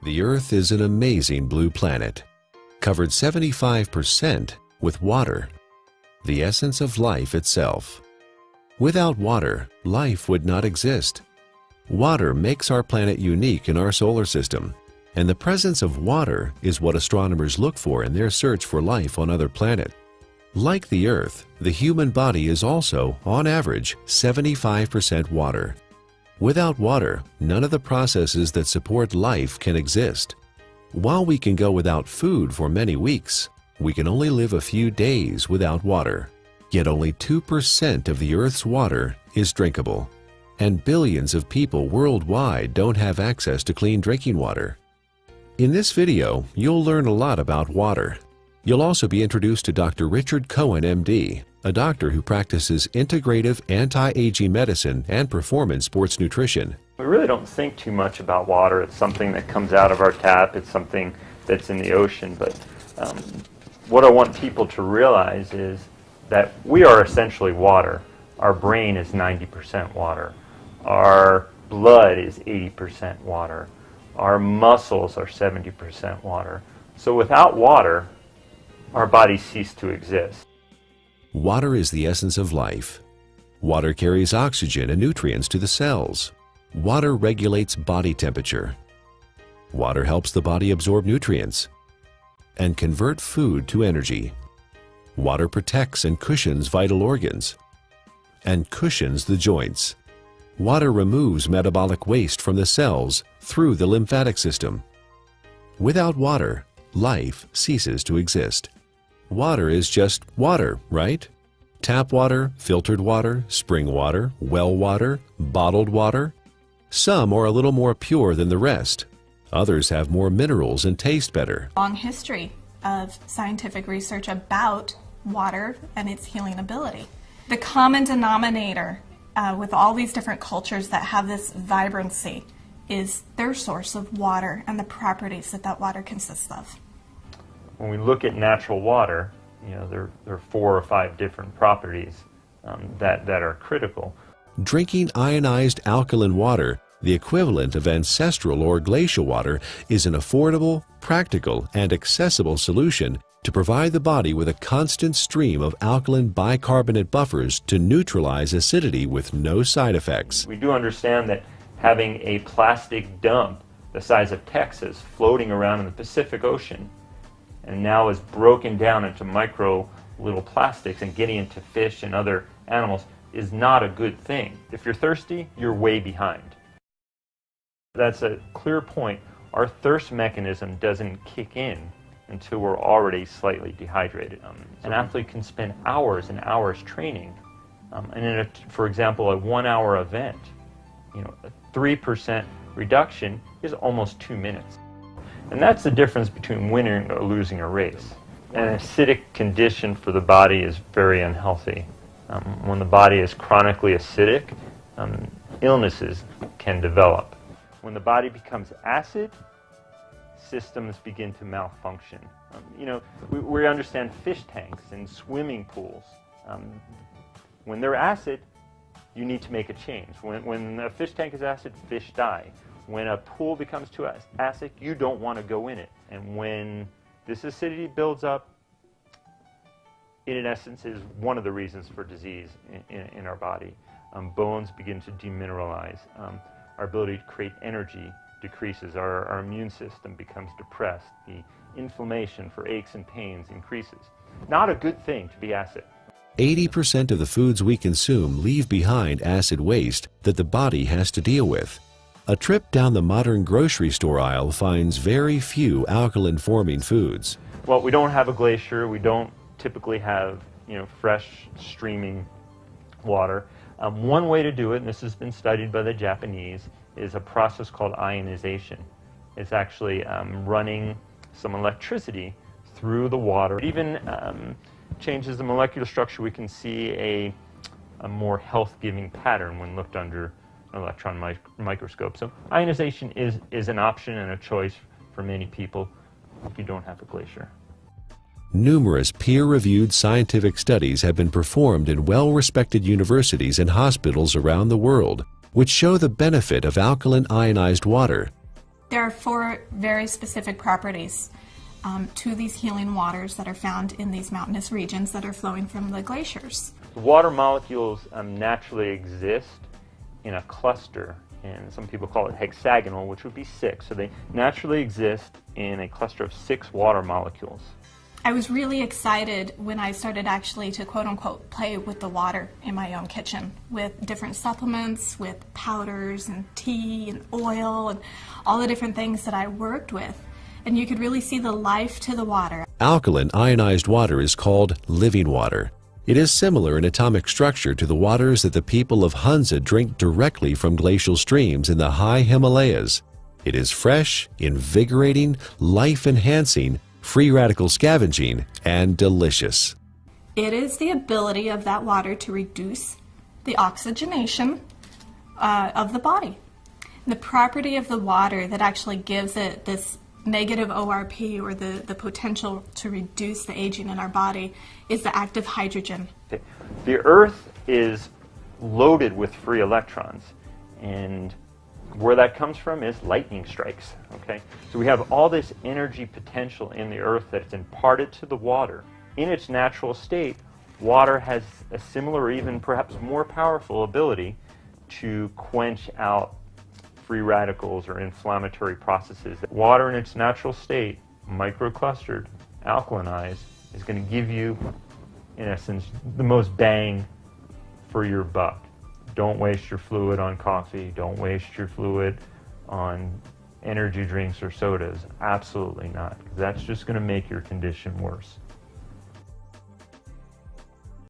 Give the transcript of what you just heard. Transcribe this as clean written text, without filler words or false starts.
The Earth is an amazing blue planet, covered 75% with water, the essence of life itself. Without water, life would not exist. Water makes our planet unique in our solar system, and the presence of water is what astronomers look for in their search for life on other planets. Like the Earth, the human body is also, on average, 75% water. Without water, none of the processes that support life can exist. While we can go without food for many weeks, we can only live a few days without water. Yet only 2% of the Earth's water is drinkable, and billions of people worldwide don't have access to clean drinking water. In this video, you'll learn a lot about water. You'll also be introduced to Dr. Richard Cohen, MD, a doctor who practices integrative anti-aging medicine and performance sports nutrition. We really don't think too much about water. It's something that comes out of our tap. It's something that's in the ocean. But what I want people to realize is that we are essentially water. Our brain is 90% water. Our blood is 80% water. Our muscles are 70% water. So without water, our bodies cease to exist. Water is the essence of life. Water carries oxygen and nutrients to the cells. Water regulates body temperature. Water helps the body absorb nutrients and convert food to energy. Water protects and cushions vital organs and cushions the joints. Water removes metabolic waste from the cells through the lymphatic system. Without water, life ceases to exist. Water is just water, right? Tap water, filtered water, spring water, well water, bottled water. Some are a little more pure than the rest. Others have more minerals and taste better. Long history of scientific research about water and its healing ability. The common denominator with all these different cultures that have this vibrancy is their source of water and the properties that that water consists of. When we look at natural water, there are 4 or 5 different properties that are critical. Drinking ionized alkaline water, the equivalent of ancestral or glacial water, is an affordable, practical, and accessible solution to provide the body with a constant stream of alkaline bicarbonate buffers to neutralize acidity with no side effects. We do understand that having a plastic dump the size of Texas floating around in the Pacific Ocean and now is broken down into micro little plastics and getting into fish and other animals is not a good thing. If you're thirsty, you're way behind. That's a clear point. Our thirst mechanism doesn't kick in until we're already slightly dehydrated. An athlete can spend hours and hours training, and in for example, a 1-hour event, a 3% reduction is almost 2 minutes. And that's the difference between winning or losing a race. An acidic condition for the body is very unhealthy. When the body is chronically acidic, illnesses can develop. When the body becomes acid, systems begin to malfunction. We understand fish tanks and swimming pools. When they're acid, you need to make a change. When a fish tank is acid, fish die. When a pool becomes too acid, you don't want to go in it. And when this acidity builds up, it in essence is one of the reasons for disease in our body. Bones begin to demineralize. Our ability to create energy decreases. Our immune system becomes depressed. The inflammation for aches and pains increases. Not a good thing to be acid. 80% of the foods we consume leave behind acid waste that the body has to deal with. A trip down the modern grocery store aisle finds very few alkaline-forming foods. Well, we don't have a glacier. We don't typically have, fresh streaming water. One way to do it, and this has been studied by the Japanese, is a process called ionization. It's actually running some electricity through the water. It even changes the molecular structure. We can see a more health-giving pattern when looked under an electron microscope. So ionization is an option and a choice for many people if you don't have a glacier. Numerous peer-reviewed scientific studies have been performed in well-respected universities and hospitals around the world, which show the benefit of alkaline ionized water. There are 4 very specific properties to these healing waters that are found in these mountainous regions that are flowing from the glaciers. The water molecules naturally exist in a cluster, and some people call it hexagonal, which would be 6. So they naturally exist in a cluster of 6 water molecules. I was really excited when I started actually to quote-unquote play with the water in my own kitchen with different supplements, with powders and tea and oil and all the different things that I worked with. And you could really see the life to the water. Alkaline ionized water is called living water. It is similar in atomic structure to the waters that the people of Hunza drink directly from glacial streams in the high Himalayas. It is fresh, invigorating, life-enhancing, free radical scavenging, and delicious. It is the ability of that water to reduce the oxygenation of the body. The property of the water that actually gives it this negative ORP, or the potential to reduce the aging in our body, is the active hydrogen. The Earth is loaded with free electrons, and where that comes from is lightning strikes. Okay, so we have all this energy potential in the Earth that's imparted to the water. In its natural state, water has a similar, or even perhaps more powerful ability to quench out free radicals or inflammatory processes. Water in its natural state, microclustered, alkalinized, is going to give you, in essence, the most bang for your buck. Don't waste your fluid on coffee. Don't waste your fluid on energy drinks or sodas. Absolutely not. That's just going to make your condition worse.